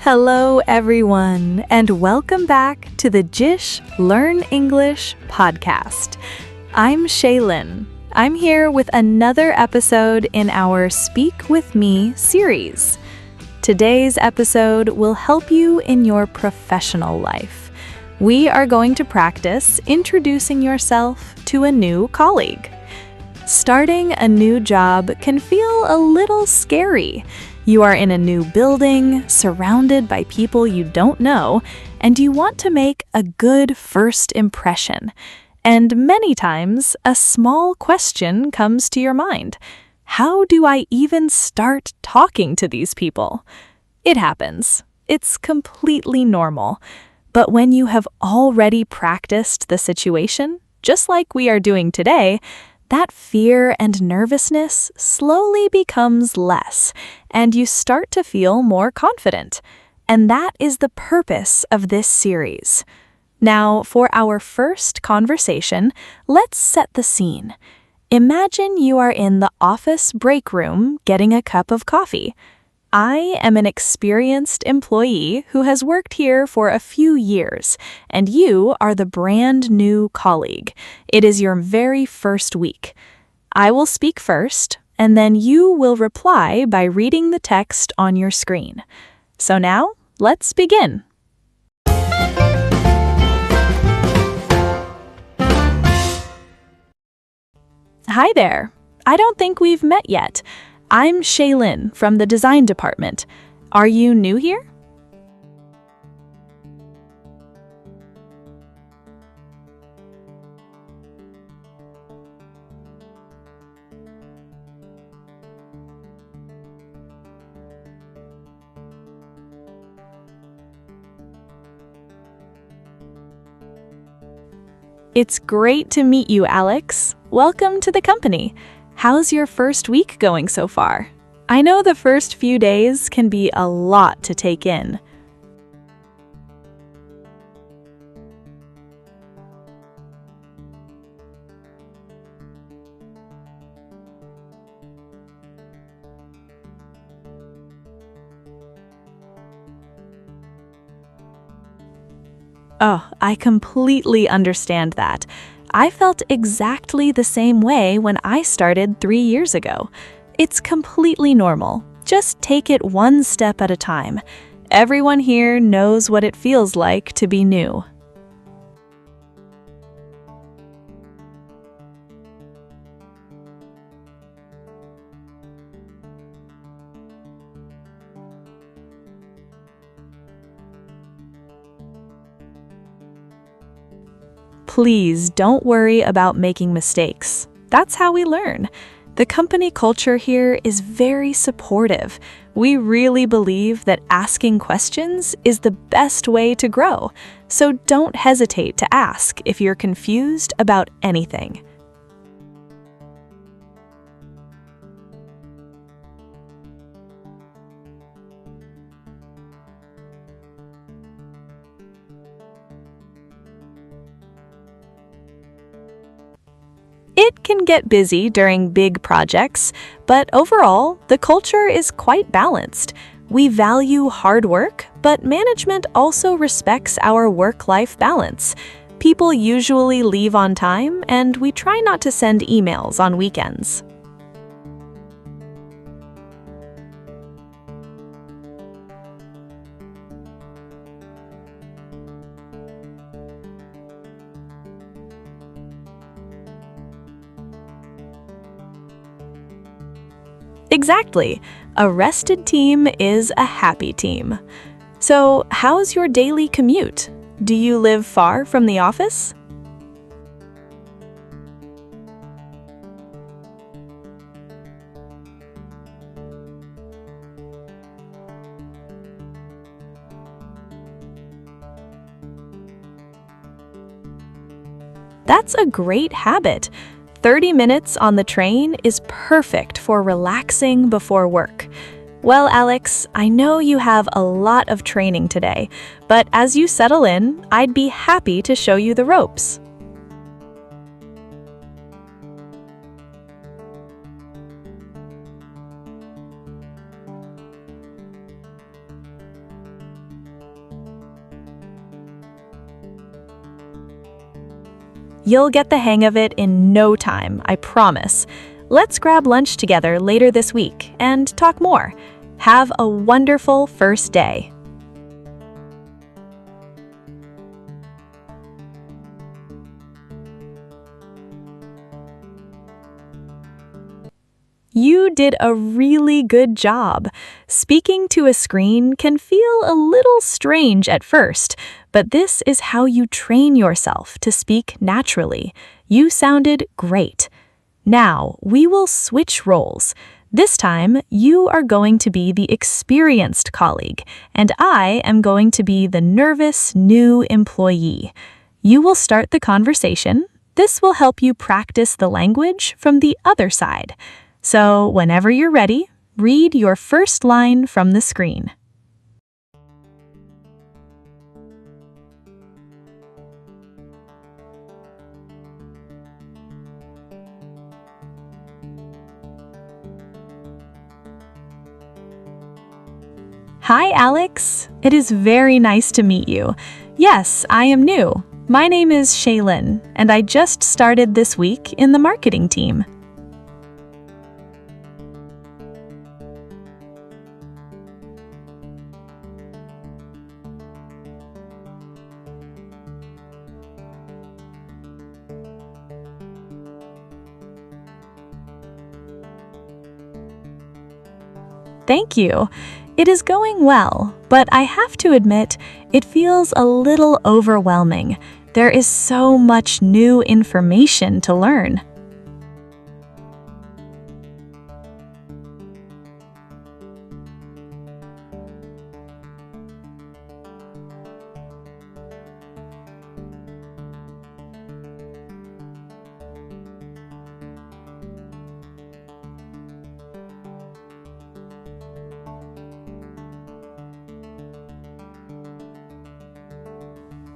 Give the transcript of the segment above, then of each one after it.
Hello, everyone, and welcome back to the JISH Learn English Podcast. I'm Shaylin. I'm here with another episode in our Speak With Me series. Today's episode will help you in your professional life. We are going to practice introducing yourself to a new colleague. Starting a new job can feel a little scary. You are in a new building, surrounded by people you don't know, and you want to make a good first impression. And many times, a small question comes to your mind. How do I even start talking to these people? It happens. It's completely normal. But when you have already practiced the situation, just like we are doing today, that fear and nervousness slowly becomes less, and you start to feel more confident. And that is the purpose of this series. Now, for our first conversation, let's set the scene. Imagine you are in the office break room getting a cup of coffee. I am an experienced employee who has worked here for a few years, and you are the brand new colleague. It is your very first week. I will speak first, and then you will reply by reading the text on your screen. So now, let's begin. Hi there. I don't think we've met yet. I'm Shaylin from the design department. Are you new here? It's great to meet you, Alex. Welcome to the company. How's your first week going so far? I know the first few days can be a lot to take in. Oh, I completely understand that. I felt exactly the same way when I started 3 years ago. It's completely normal. Just take it one step at a time. Everyone here knows what it feels like to be new. Please don't worry about making mistakes. That's how we learn. The company culture here is very supportive. We really believe that asking questions is the best way to grow. So don't hesitate to ask if you're confused about anything. It can get busy during big projects, but overall, the culture is quite balanced. We value hard work, but management also respects our work-life balance. People usually leave on time, and we try not to send emails on weekends. Exactly. A rested team is a happy team. So, how's your daily commute? Do you live far from the office? That's a great habit. 30 minutes on the train is perfect for relaxing before work. Well, Alex, I know you have a lot of training today, but as you settle in, I'd be happy to show you the ropes. You'll get the hang of it in no time, I promise. Let's grab lunch together later this week and talk more. Have a wonderful first day. You did a really good job. Speaking to a screen can feel a little strange at first, but this is how you train yourself to speak naturally. You sounded great. Now, we will switch roles. This time, you are going to be the experienced colleague, and I am going to be the nervous new employee. You will start the conversation. This will help you practice the language from the other side. So, whenever you're ready, read your first line from the screen. Hi, Alex. It is very nice to meet you. Yes, I am new. My name is Shaylin, and I just started this week in the marketing team. Thank you. It is going well, but I have to admit, it feels a little overwhelming. There is so much new information to learn.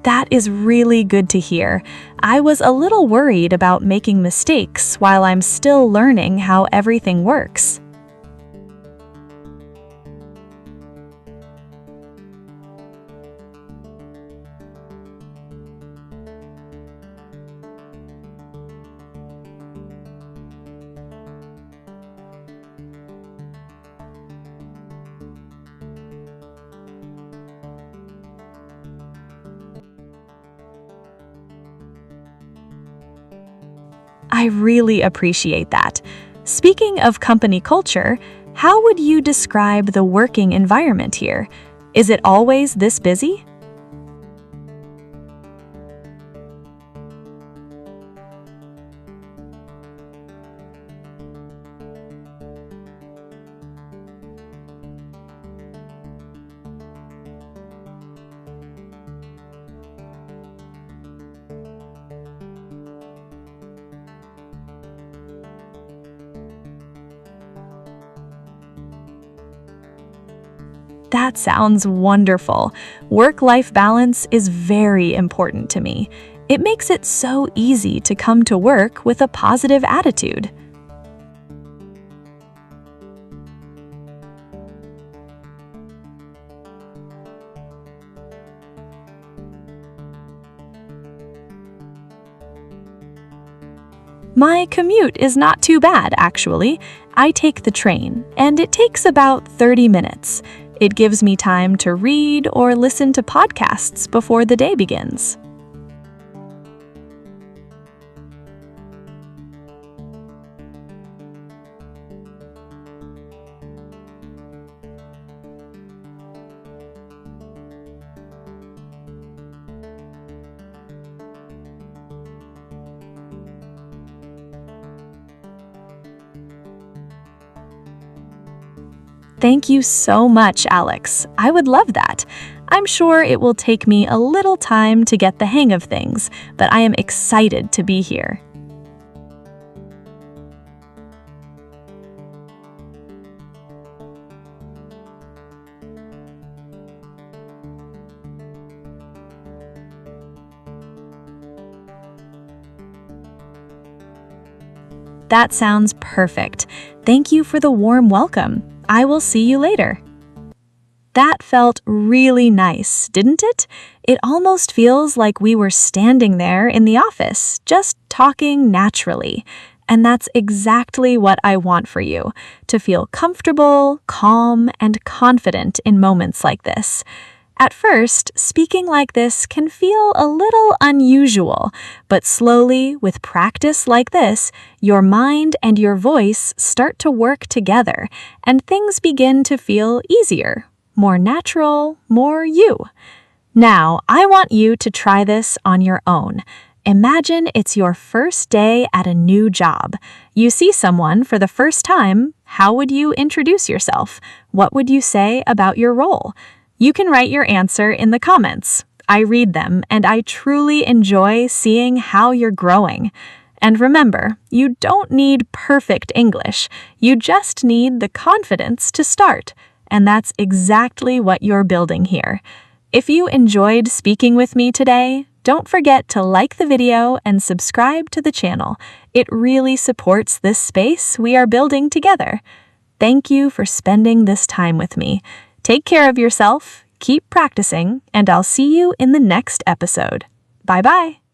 That is really good to hear. I was a little worried about making mistakes while I'm still learning how everything works. I really appreciate that. Speaking of company culture, how would you describe the working environment here? Is it always this busy? That sounds wonderful. Work-life balance is very important to me. It makes it so easy to come to work with a positive attitude. My commute is not too bad, actually. I take the train, and it takes about 30 minutes. It gives me time to read or listen to podcasts before the day begins. Thank you so much, Alex. I would love that. I'm sure it will take me a little time to get the hang of things, but I am excited to be here. That sounds perfect. Thank you for the warm welcome. I will see you later. That felt really nice, didn't it? It almost feels like we were standing there in the office, just talking naturally. And that's exactly what I want for you, to feel comfortable, calm, and confident in moments like this. At first, speaking like this can feel a little unusual, but slowly, with practice like this, your mind and your voice start to work together, and things begin to feel easier, more natural, more you. Now, I want you to try this on your own. Imagine it's your first day at a new job. You see someone for the first time. How would you introduce yourself? What would you say about your role? You can write your answer in the comments. I read them, and I truly enjoy seeing how you're growing. And remember, you don't need perfect English. You just need the confidence to start. And that's exactly what you're building here. If you enjoyed speaking with me today, don't forget to like the video and subscribe to the channel. It really supports this space we are building together. Thank you for spending this time with me. Take care of yourself, keep practicing, and I'll see you in the next episode. Bye-bye.